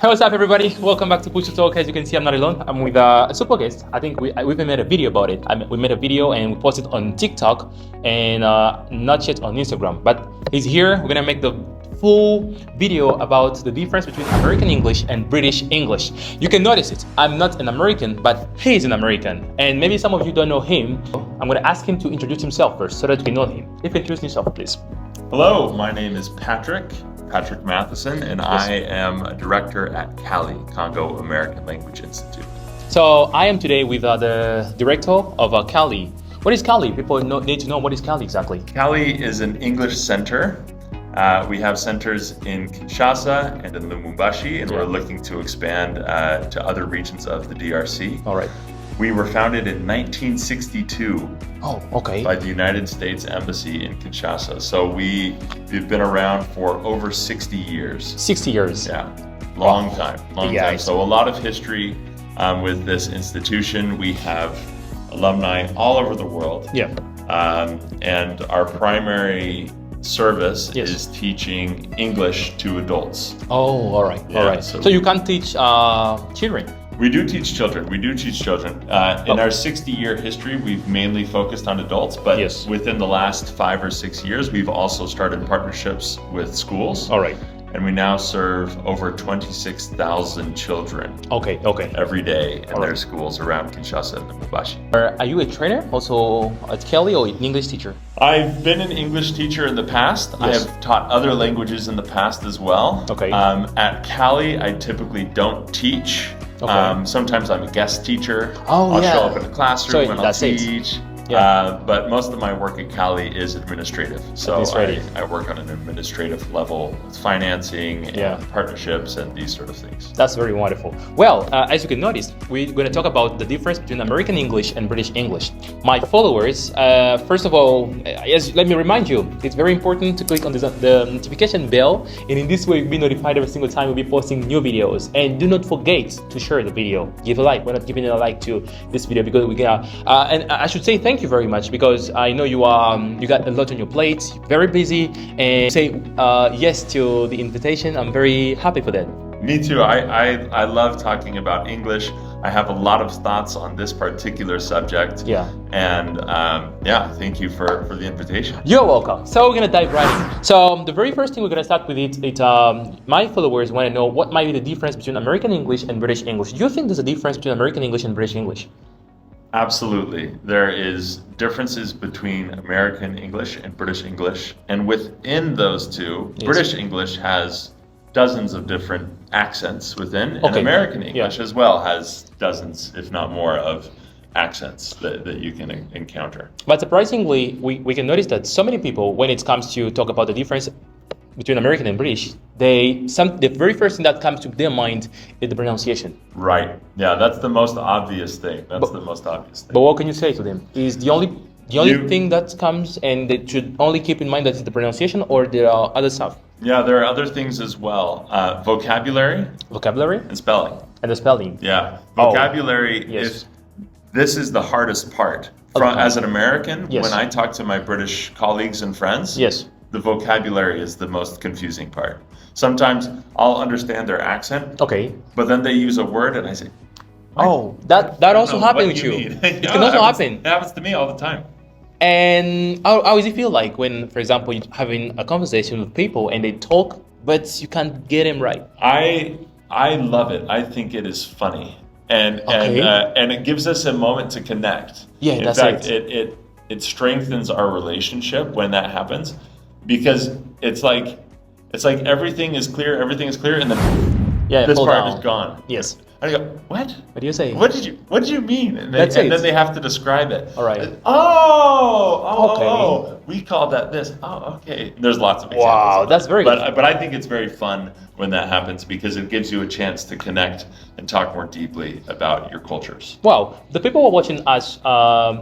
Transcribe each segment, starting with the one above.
Hey, what's up, everybody? Welcome back to Push to Talk. As you can see, I'm not alone. I'm with a super guest. I think we even made a video about it. We made a video and we posted on TikTok and not yet on Instagram. But he's here. We're gonna make the full video about the difference between American English and British English. You can notice it. I'm not an American, but he's an American. And maybe some of you don't know him. I'm gonna ask him to introduce himself first so that we know him. If you introduce yourself, please. Hello, my name is Patrick Matheson, and Yes. I am a director at CALI, Congo American Language Institute. So I am today with the director of CALI. What is CALI? People need to know what is CALI exactly. CALI is an English center. We have centers in Kinshasa and in Lubumbashi, and we're looking to expand to other regions of the DRC. All right. We were founded in 1962 Oh, okay. by the United States Embassy in Kinshasa. So we've been around for over 60 years. 60 years. Yeah, long time. So a lot of history with this institution. We have alumni all over the world. Yeah. And our primary service Yes. is teaching English to adults. Oh, all right. All Yeah, right. so So you can't teach children. We do teach children. In our 60-year history, we've mainly focused on adults, but Yes. within the last 5 or 6 years, we've also started partnerships with schools. All right. And we now serve over 26,000 children Okay. every day in All their right. schools around Kinshasa and Lubumbashi. Are you a trainer also at CALI or an English teacher? I've been an English teacher in the past. I Yes. have taught other languages in the past as well. Okay. At CALI, I typically don't teach. Okay. Sometimes I'm a guest teacher. Oh, I'll yeah. show up in a classroom So and I'll that's it. teach. Yeah. But most of my work at CALI is administrative. So Administrative. I work on an administrative level with financing and Yeah. partnerships and these sort of things. That's very wonderful. Well, as you can notice, we're going to talk about the difference between American English and British English. My followers, first of all, let me remind you, it's very important to click on the notification bell, and in this way you'll be notified every single time we'll be posting new videos. And do not forget to share the video. Give a like. We're not giving a like to this video because we got. And I should say thank you very much because I know you got a lot on your plate, very busy, and say yes to the invitation. I'm very happy for that. Me too. I love talking about English. I have a lot of thoughts on this particular subject. Yeah. And thank you for the invitation. You're welcome. So we're gonna dive right in. So the very first thing we're gonna start with my followers want to know what might be the difference between American English and British English. Do you think there's a difference between American English and British English? Absolutely. There is differences between American English and British English. And within those two, Yes. British English has dozens of different accents within, and Okay. American English as well has dozens, if not more, of accents that you can encounter. But surprisingly, we can notice that so many people, when it comes to talk about the difference between American and British, the very first thing that comes to their mind is the pronunciation. Right. Yeah, that's the most obvious thing. But what can you say to them? Is the only thing that comes, and they should only keep in mind that it's the pronunciation, or there are other stuff? Yeah, there are other things as well. Vocabulary and spelling. And the spelling. Yeah, Oh, vocabulary. yes. This is the hardest part. As an American, Yes. when I talk to my British colleagues and friends, Yes. the vocabulary is the most confusing part. Sometimes I'll understand their accent, Okay. but then they use a word and I say, Oh, that also "No, happened what with do you. mean?" It Yeah, can also it happen. It happens to me all the time. And how does it feel like when, for example, you're having a conversation with people and they talk, but you can't get them right? I love it. I think it is funny. And it gives us a moment to connect. Yeah, in that's fact, it. It strengthens our relationship when that happens, because it's like everything is clear, and then this hold part on. is gone. Yes. And I go, what? What do you say? What did you mean? And That's it. then they have to describe it. All right. Oh, we call that this. Oh, okay. There's lots of examples. Wow, that's very good. But I think it's very fun when that happens because it gives you a chance to connect and talk more deeply about your cultures. Wow, the people who are watching us,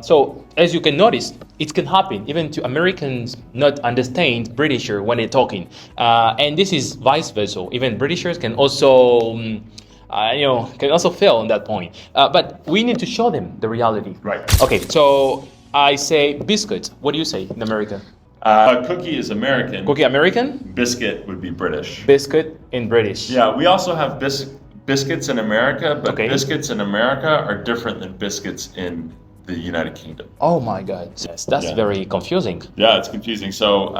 so as you can notice, it can happen even to Americans not understand Britisher when they're talking. And this is vice versa. Even Britishers can also can also fail on that point. But we need to show them the reality. Right. Okay, so I say biscuit. What do you say in America? Cookie is American. Cookie American? Biscuit would be British. Biscuit in British. Yeah, we also have biscuits in America, but Okay. biscuits in America are different than biscuits in the United Kingdom. Oh my God. Yes, that's Yeah. very confusing. Yeah, it's confusing. So,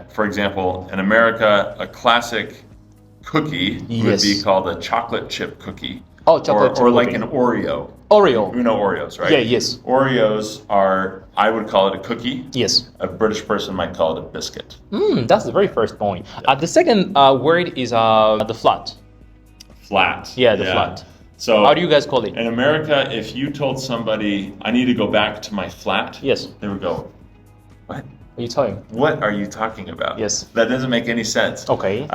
for example, in America, a classic cookie would Yes. be called a chocolate chip cookie. Oh, chocolate chip or like cookie. an Oreo. Oreo. You know Oreos, right? Yeah, yes. Oreos are, I would call it a cookie. Yes. A British person might call it a biscuit. That's the very first point. The second word is the flat. Flat. Yeah, the flat. So How do you guys call it? in America, if you told somebody, I need to go back to my flat, Yes. they would go, what? Are you telling? What are you talking about? Yes. That doesn't make any sense. Okay.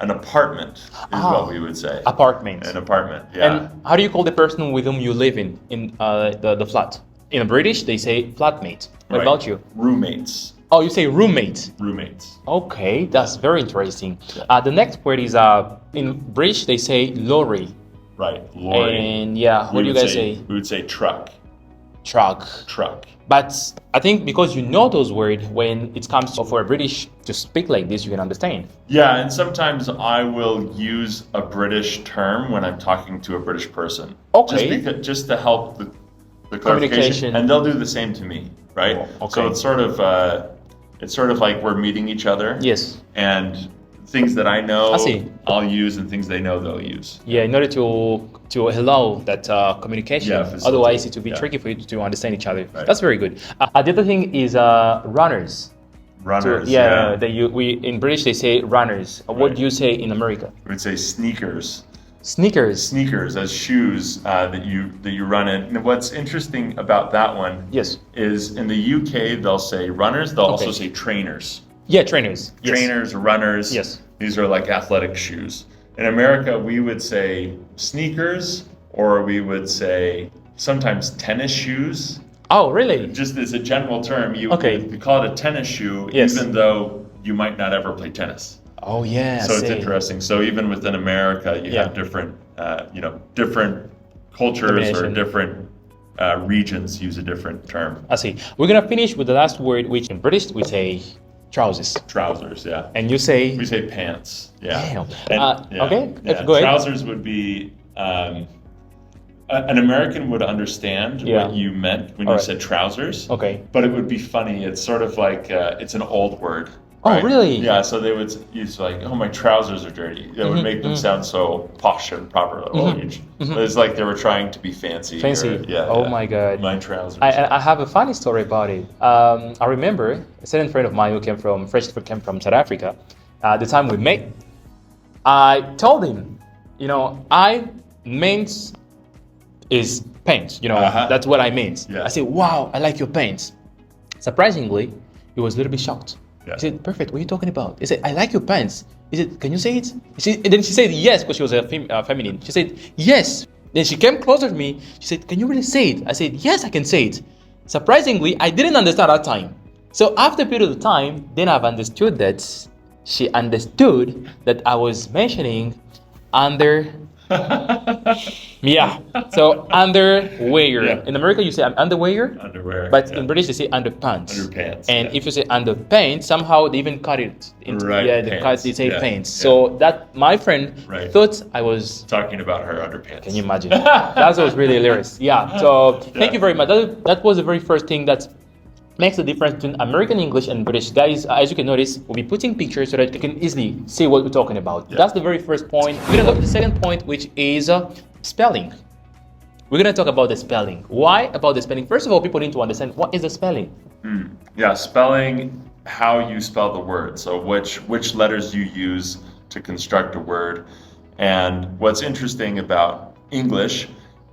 An apartment is what we would say. Apartment. An apartment, yeah. And how do you call the person with whom you live in the flat? In British, they say flatmate. What Right. about you? Roommates. Oh, you say roommate. Roommates. Okay, that's very interesting. The next word is in British they say lorry. Right. Lorry. And yeah, what do you guys say? We would say truck. Truck. Truck. But I think because you know those words, when it comes for a British to speak like this, you can understand. Yeah, and sometimes I will use a British term when I'm talking to a British person. Okay. Just to help the Communication. clarification. And they'll do the same to me, right? Oh, okay. So it's sort of like we're meeting each other. Yes. And things that I know I see. I'll use, and things they know they'll use. Yeah, in order to allow that communication. Yeah, facilitate. Otherwise, it will be Yeah. tricky for you to understand each other. Right. That's very good. The other thing is runners. Runners. Yeah, we in British they say runners. What Right. do you say in America? We would say sneakers. Sneakers. Sneakers as shoes that you run in. And what's interesting about that one Yes. is in the UK they'll say runners. They'll also Okay. say trainers. Yeah, trainers. Yes. Trainers, runners. Yes. These are like athletic shoes. In America, we would say sneakers, or we would say sometimes tennis shoes. Oh, really? Just as a general term, you call it a tennis shoe, Yes. even though you might not ever play tennis. Oh, yeah. So it's see. interesting. So even within America, you Yeah. have different, different cultures or Combination. different regions use a different term. I see. We're gonna finish with the last word, which in British we say trousers, Trousers, yeah. and you say We say pants. Yeah. Damn. And- Okay, Yeah. go ahead. Trousers would be. An American would understand Yeah. what you meant when you Alright. said trousers. Okay. But it would be funny. It's sort of like it's an old word. Oh, right? really? Yeah. So they would use like, "Oh, my trousers are dirty." That would make them sound so posh and proper. Oh, but it's like they were trying to be fancy. Fancy. Or, yeah. Oh yeah. my God. My trousers. I have a funny story about it. I remember a certain friend of mine who came from South Africa. The time we met, I told him, I meant is pants. That's what I meant. Yeah. I said, "Wow, I like your pants." Surprisingly, he was a little bit shocked. Yeah. He said, "Perfect. What are you talking about?" He said, "I like your pants." He said, "Can you say it?" And then she said yes because she was a feminine. She said yes. Then she came closer to me. She said, "Can you really say it?" I said, "Yes, I can say it." Surprisingly, I didn't understand at that time. So after a period of time, then I've understood that she understood that I was mentioning under. Yeah. So underwear. Yeah. In America, you say underwear. Underwear. But yeah. in British, they say underpants. Underpants, And yeah. if you say underpants, somehow they even cut it. Right, Yeah, pants, they say yeah, pants. yeah. So that my friend Right. thought I was. Talking about her underpants. Can you imagine? That was really hilarious. Yeah. So thank you very much. That was the very first thing that makes the difference between American English and British. Guys, as you can notice, we'll be putting pictures so that you can easily see what we're talking about. Yeah. That's the very first point. We're gonna go to the second point, which is spelling. We're gonna talk about the spelling. Why about the spelling? First of all, people need to understand what is the spelling. Yeah, spelling, how you spell the word. So which letters you use to construct a word. And what's interesting about English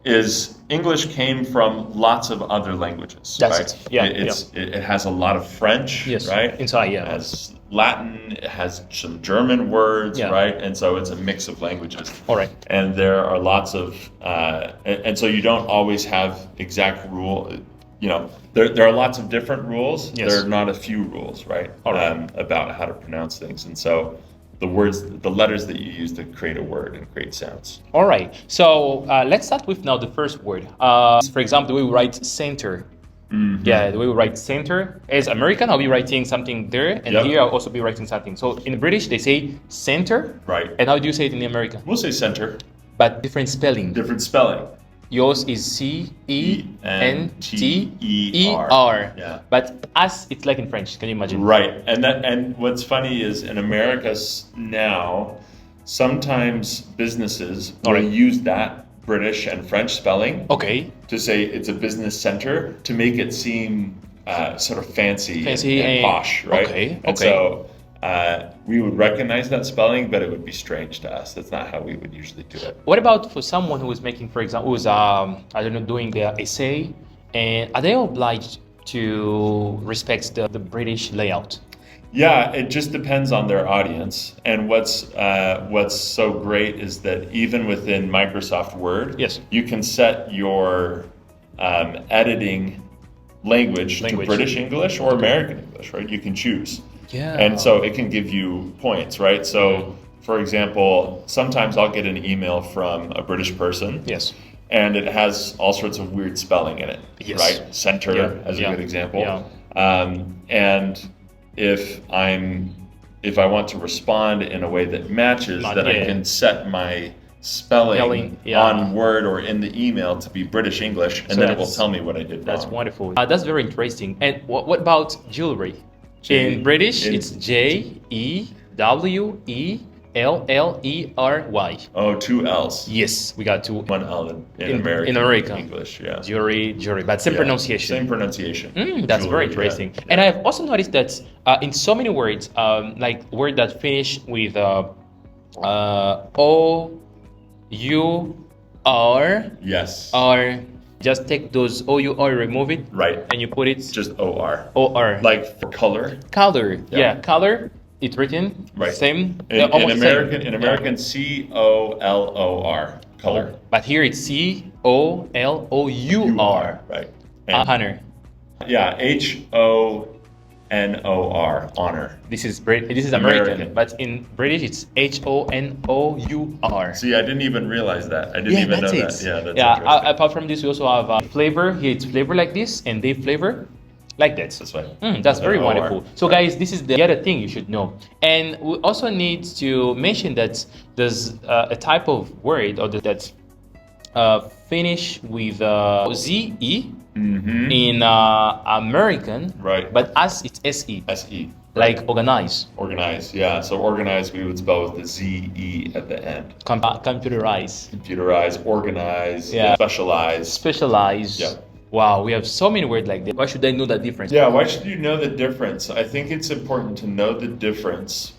is English came from lots of other languages. That's right? it. Yeah, It has a lot of French, Yes. right? Inside, yeah. It has Latin, it has some German words, Yeah. right? And so it's a mix of languages. All right. And there are lots of, and so you don't always have exact rule. There are lots of different rules. Yes. There are not a few rules, right? All right. About how to pronounce things. And so the letters that you use to create a word and create sounds. All right. So let's start with now the first word. For example, the way we write center. Yeah, we will write center. As American, I'll be writing something there, and Yep. here I'll also be writing something. So in British, they say center. Right. And how do you say it in American? We'll say center. But different spelling. Different spelling. Yours is C-E-N-T-E-R. Yeah. But us, it's like in French. Can you imagine? Right. And what's funny is in America now, sometimes businesses will use that British and French spelling Okay. to say it's a business center to make it seem sort of fancy Fancy and posh, right? Okay, And okay. so we would recognize that spelling, but it would be strange to us. That's not how we would usually do it. What about for someone who is making, for example, who's I don't know, doing their essay, and are they obliged to respect the British layout? Yeah, it just depends on their audience. And what's so great is that even within Microsoft Word, Yes. you can set your editing language to British English or American English, right? You can choose. Yeah. And so it can give you points, right? So, for example, sometimes I'll get an email from a British person. Yes. And it has all sorts of weird spelling in it, Yes. right? Center as a good example. And if I want to respond in a way that matches, then I can set my spelling on Word or in the email to be British English, and then it will tell me what I did wrong. That's wonderful. That's very interesting. And what about jewelry? In British, it's Jewellery. Oh, 2 L's. Yes, we got two. 1 L in American English, yeah. Jewelry, but same pronunciation. Same pronunciation. That's very interesting. Yeah. And I've also noticed that in so many words, like words that finish with O, U, R, Yes. R, just take those O, U, R, remove it. Right. And you put it Just O-R. O-R. Like for color. Color. Yeah, color. It's written same. In almost American, same. C-O-L-O-R. Color. But here it's C-O-L-O-U-R. Right. Honor. Yeah, H-O-N-O-R. Honor. This is American, but in British it's H-O-N-O-U-R. See, I didn't even realize that. I didn't even know that. Yeah, that's interesting. Apart from this, we also have flavor. Here it's flavor like this, and they flavor like that. That's right. That's very wonderful. So guys, this is the other thing you should know. And we also need to mention that there's a type of word that's finish with Z-E in American, Right. but us it's S-E. S-E. Like organize. Organize, yeah. So organize we would spell with the Z-E at the end. Computerize. Computerize, organize, Yeah. specialize. Specialize. Yeah. Wow, we have so many words like that. Why should I know that difference? Yeah, why should you know the difference? I think it's important to know the difference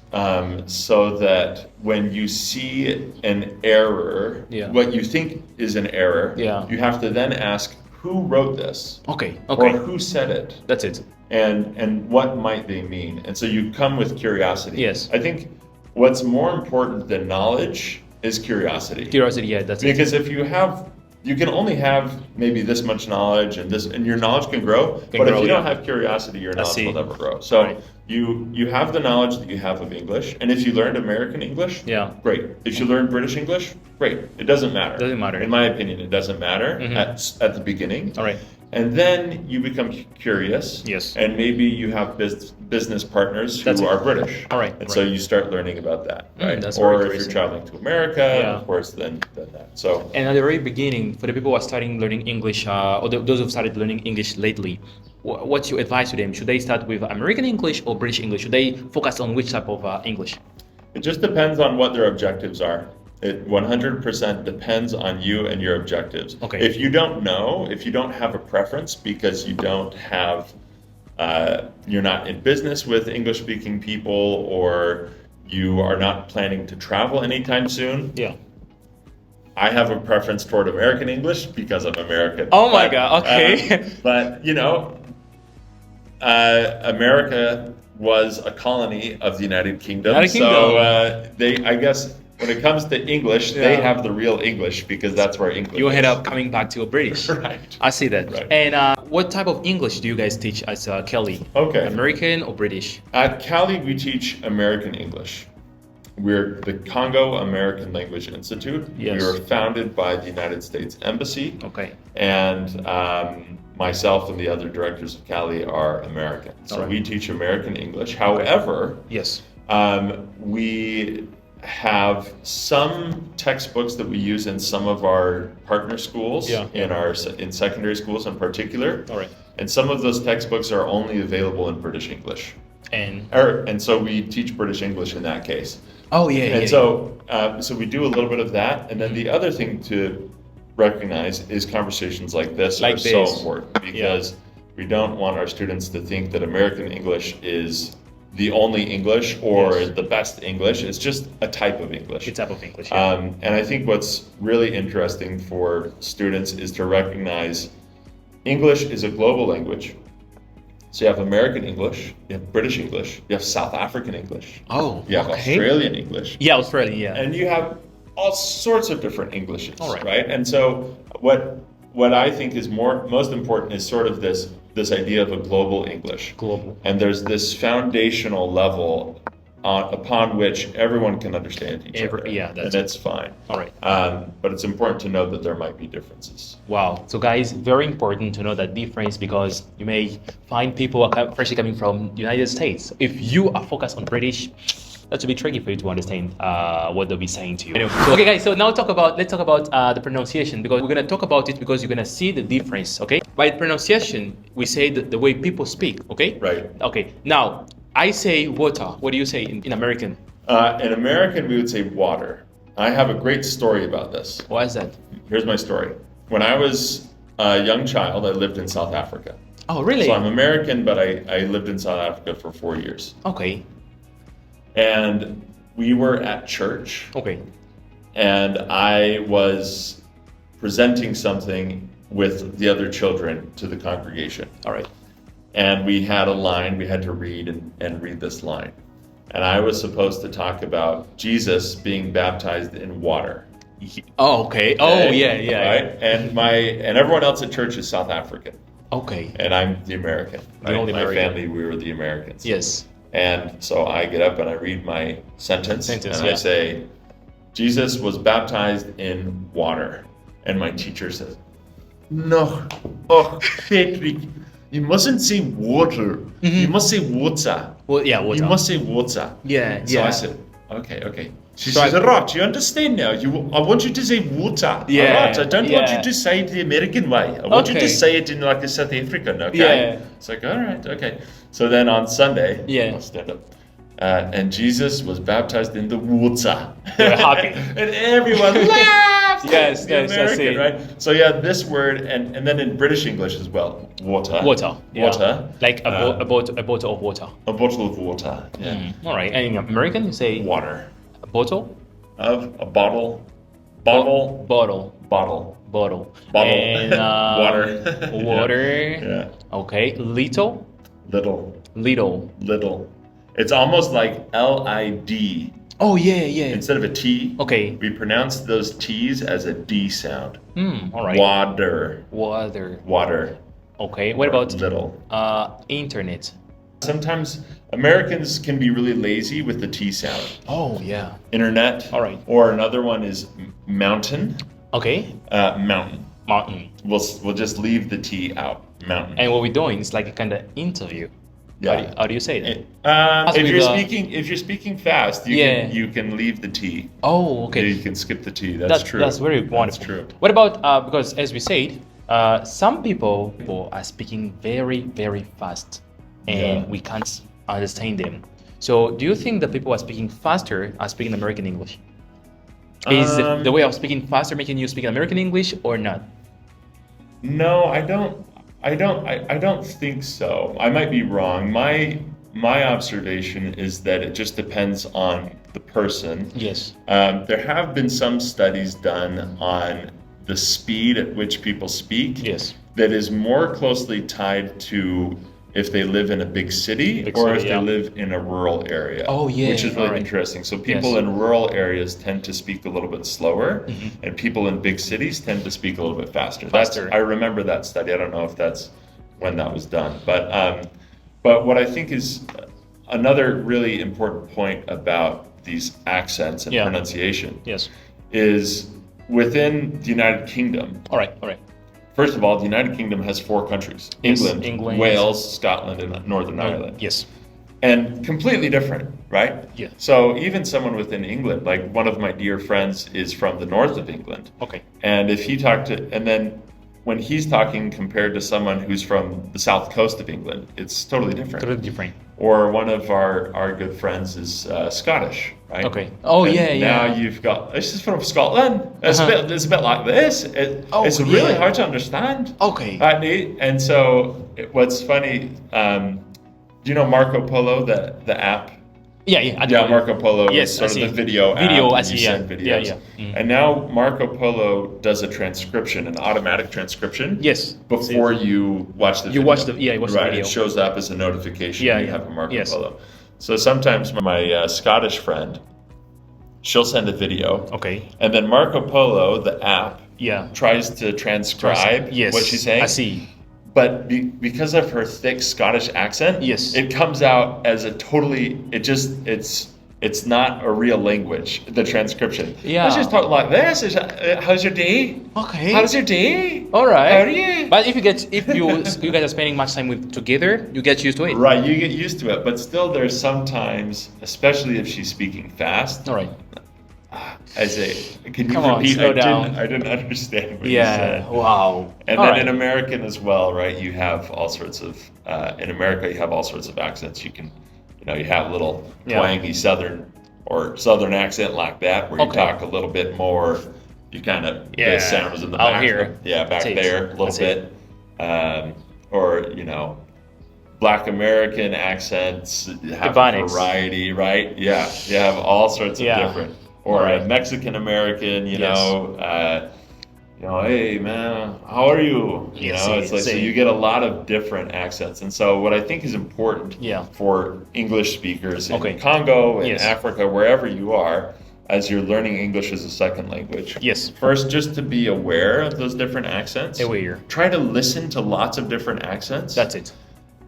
so that when you see an error, what you think is an error, you have to then ask who wrote this? Okay. Or who said it? That's it. And what might they mean? And so you come with curiosity. Yes. I think what's more important than knowledge is curiosity. Curiosity, yeah, that's it. Because if you can only have maybe this much knowledge and your knowledge can grow, but if you don't have curiosity, your knowledge will never grow. So you have the knowledge that you have of English, and if you learned American English, great. If you learned British English, great. It doesn't matter. Doesn't matter. In my opinion, it doesn't matter at the beginning. All right. And then you become curious. Yes. And maybe you have business partners who are British. All right. And so you start learning about that, right? That's or very if you're traveling to America, of course, then that. So. And at the very beginning, for the people who are starting learning English, or those who've started learning English lately, what's your advice to them? Should they start with American English or British English? Should they focus on which type of English? It just depends on what their objectives are. It 100% depends on you and your objectives. Okay. If you don't know, if you don't have a preference because you don't have, you're not in business with English-speaking people, or you are not planning to travel anytime soon. Yeah. I have a preference toward American English because I'm American. Oh my God, okay. But, America was a colony of the United Kingdom. So I guess when it comes to English, they have the real English because that's where English You is. end up coming back to a British. Right. I see that. Right. And what type of English do you guys teach as CALI? Okay. American or British? At CALI, we teach American English. We're the Congo American Language Institute. Yes. We were founded by the United States Embassy. Okay. And myself and the other directors of CALI are American. So All right. we teach American English. However, Yes. we have some textbooks that we use in some of our partner schools, in secondary schools in particular. All right. And some of those textbooks are only available in British English. And so we teach British English in that case. So we do a little bit of that. And then the other thing to recognize is conversations like this are so important, because we don't want our students to think that American English is the only English or the best English. It's just a type of English. It's type of English. And I think what's really interesting for students is to recognize English is a global language. So you have American English, you have British English, you have South African English. Oh, you have Australian English. Yeah, Australian, yeah. And you have all sorts of different Englishes, All right. right? And so what I think is most important is sort of this idea of a global English. Global. And there's this foundational level upon which everyone can understand each other. Yeah, and it's fine. All right. But it's important to know that there might be differences. Wow. So guys, very important to know that difference, because you may find people freshly coming from the United States. If you are focused on British, that's a bit tricky for you to understand what they'll be saying to you. Anyway, okay guys, so now let's talk about the pronunciation, because we're gonna talk about it because you're gonna see the difference, okay? By pronunciation, we say the way people speak, okay? Right. Okay, now, I say water. What do you say in American? In American, we would say water. I have a great story about this. Why is that? Here's my story. When I was a young child, I lived in South Africa. Oh, really? So I'm American, but I lived in South Africa for 4 years. Okay. And we were at church. Okay. And I was presenting something with the other children to the congregation. All right. And we had a line, we had to read and read this line. And I was supposed to talk about Jesus being baptized in water. Oh, okay. Oh, yeah. Right? And everyone else at church is South African. Okay. And I'm the American. You're only My American. family, we were the Americans. Yes. And so I get up and I read my sentence and yeah. I say, Jesus was baptized in water. And my teacher says, no, Patrick, you mustn't say water. You must say water. Well, yeah, water. You must say water. Yeah, So I said, okay. She says, all right, you understand now. I want you to say water. Yeah, all right, I don't want yeah. you to say it the American way. I want you Okay. to say it in like a South African, okay? Yeah. It's like, all right, okay. So then on Sunday, Yeah. I'll stand up. And Jesus was baptized in the water. They're happy. And everyone laughs. Yes, The yes, I American, see. right? So yeah, this word, and then in British English as well, water. Water. Yeah. Water. Like a bottle of water. A bottle of water. Yeah. All right. And in American, you say Water. a bottle? Of a bottle. Bottle. Bottle. Bottle. Bottle. Bottle. And Water. water. Yeah. Okay. Little. Little. Little. It's almost like L-I-D. Oh, yeah. Instead of a T, Okay. we pronounce those T's as a D sound. All right. Water. Water. Okay. What about little? internet? Sometimes Americans can be really lazy with the T sound. Oh, yeah. Internet. All right. Or another one is mountain. Okay. Mountain. Mountain. We'll just leave the T out. Mountain. And what we're doing is like a kind of interview. Yeah. How do you say that? If you're speaking fast, you can leave the T. Oh, okay. You can skip the T. That's true. That's very wonderful. That's true. What about because as we said, some people are speaking very, very fast, and we can't understand them. So, do you think the people who are speaking faster are speaking American English? Is the way of speaking faster making you speak American English or not? No, I don't think so. I might be wrong. My observation is that it just depends on the person. Yes. There have been some studies done on the speed at which people speak. Yes. That is more closely tied to if they live in a big city or if they live in a rural area. Oh, yeah. Which is really interesting. So people in rural areas tend to speak a little bit slower, and people in big cities tend to speak a little bit faster. I remember that study. I don't know if that's when that was done. But what I think is another really important point about these accents and pronunciation Yes. is within the United Kingdom, All right. first of all, the United Kingdom has 4 countries: England, England, Wales, Scotland, and Northern Ireland. Yes. And completely different, right? Yeah. So even someone within England, like one of my dear friends is from the north of England. Okay. And if he talked to, and then when he's talking compared to someone who's from the south coast of England, it's totally different. Totally different. Or one of our good friends is Scottish, right? Okay. Oh, and yeah, now yeah. you've got, this is from Scotland. It's, it's a bit like this. It's really hard to understand. Okay. And so what's funny, do you know Marco Polo, the app? Yeah. Marco Polo Yes, is sort I of see. the video app. Video, I and see, you yeah. send videos. Yeah. And now Marco Polo does a transcription, an automatic transcription. Yes. Before you watch the video. You watch the video. Right, it shows up as a notification when you have a Marco Yes. Polo. So sometimes my Scottish friend, she'll send a video. Okay. And then Marco Polo, the app, Yeah. tries to transcribe Yes. what she's saying. I see. But because of her thick Scottish accent, Yes. it comes out as a totally, it's not a real language, the transcription. Yeah. Let's just talk like this. How's your day? Okay. How's your day? All right. How are you? But if you guys are spending much time together, you get used to it. Right, you get used to it. But still, there's sometimes, especially if she's speaking fast, All right. I say, can you Come on, repeat? slow down. I didn't understand what you said. Yeah. Wow. And All then right. in American as well, right? You have all sorts of in America. You have all sorts of accents. You can, you have little twangy southern accent like that, where you talk a little bit more. You kind of the sounds in the Out back. here. Yeah, back That's it. there a little That's bit. Or Black American accents have a Ebonics. variety, right? Yeah, you have all sorts of different. Or Right. a Mexican American, hey man, how are you? It's like so you get a lot of different accents, and so what I think is important for English speakers in Congo, in Africa, wherever you are, as you're learning English as a second language. Yes. First, just to be aware of those different accents. Aware. Try to listen to lots of different accents. That's it.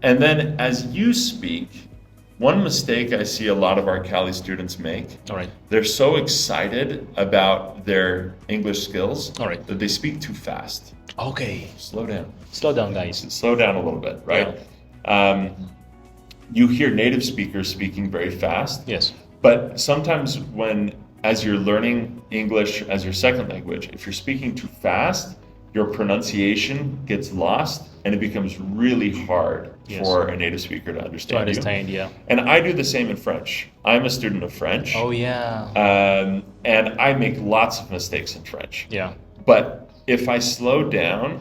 And then as you speak, one mistake I see a lot of our CALI students make, they're so excited about their English skills that they speak too fast. Okay. Slow down. Slow down, guys. Slow down a little bit, right? Yeah. You hear native speakers speaking very fast. Yes. But sometimes as you're learning English as your second language, if you're speaking too fast, your pronunciation gets lost and it becomes really hard for a native speaker to understand you. And I do the same in French. I'm a student of French. Oh, yeah. And I make lots of mistakes in French. Yeah. But if I slow down,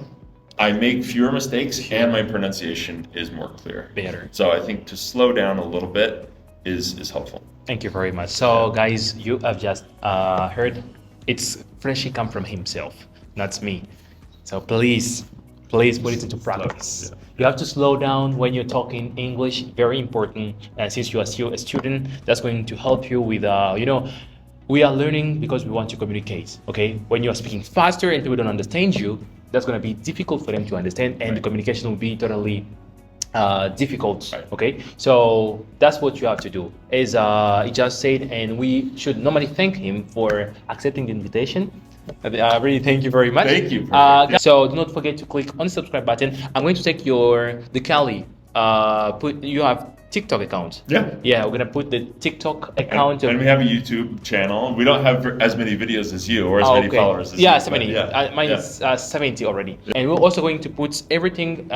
I make fewer mistakes and my pronunciation is more clear. Better. So I think to slow down a little bit is helpful. Thank you very much. So, guys, you have just heard it's Freshie come from himself, not me. So please put it into practice. You have to slow down when you're talking English, very important. And since you are still a student, that's going to help you with, we are learning because we want to communicate, okay? When you're speaking faster and people don't understand you, that's going to be difficult for them to understand, and the communication will be totally difficult, okay? So that's what you have to do, as he just said, and we should normally thank him for accepting the invitation. I really thank you very much. Thank you. So do not forget to click on the subscribe button. I'm going to take the CALI. You have TikTok account. Yeah, we're gonna put the TikTok account. And we have a YouTube channel. We don't have as many videos as you, or as many followers as you. 70. Mine is 70 already. And we're also going to put everything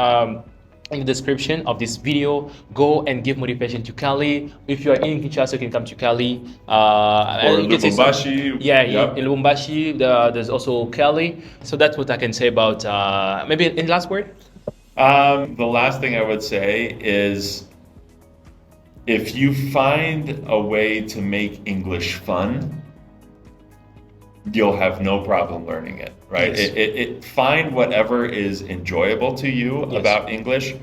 in the description of this video. Go and give motivation to CALI. If you are in Kinshasa, you can come to CALI. Or Lubumbashi. In Lubumbashi, there's also CALI. So that's what I can say about, maybe in last word? The last thing I would say is, if you find a way to make English fun, you'll have no problem learning it, right? Yes. Find whatever is enjoyable to you about English,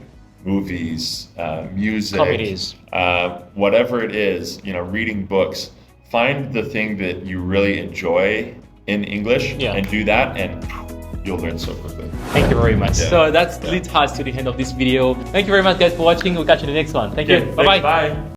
movies, music, comedies, whatever it is, reading books. Find the thing that you really enjoy in English and do that, and you'll learn so quickly. Thank you very much. So that's leads us to the end of this video. Thank you very much, guys, for watching. We'll catch you in the next one. Thank you. Bye-bye. Bye.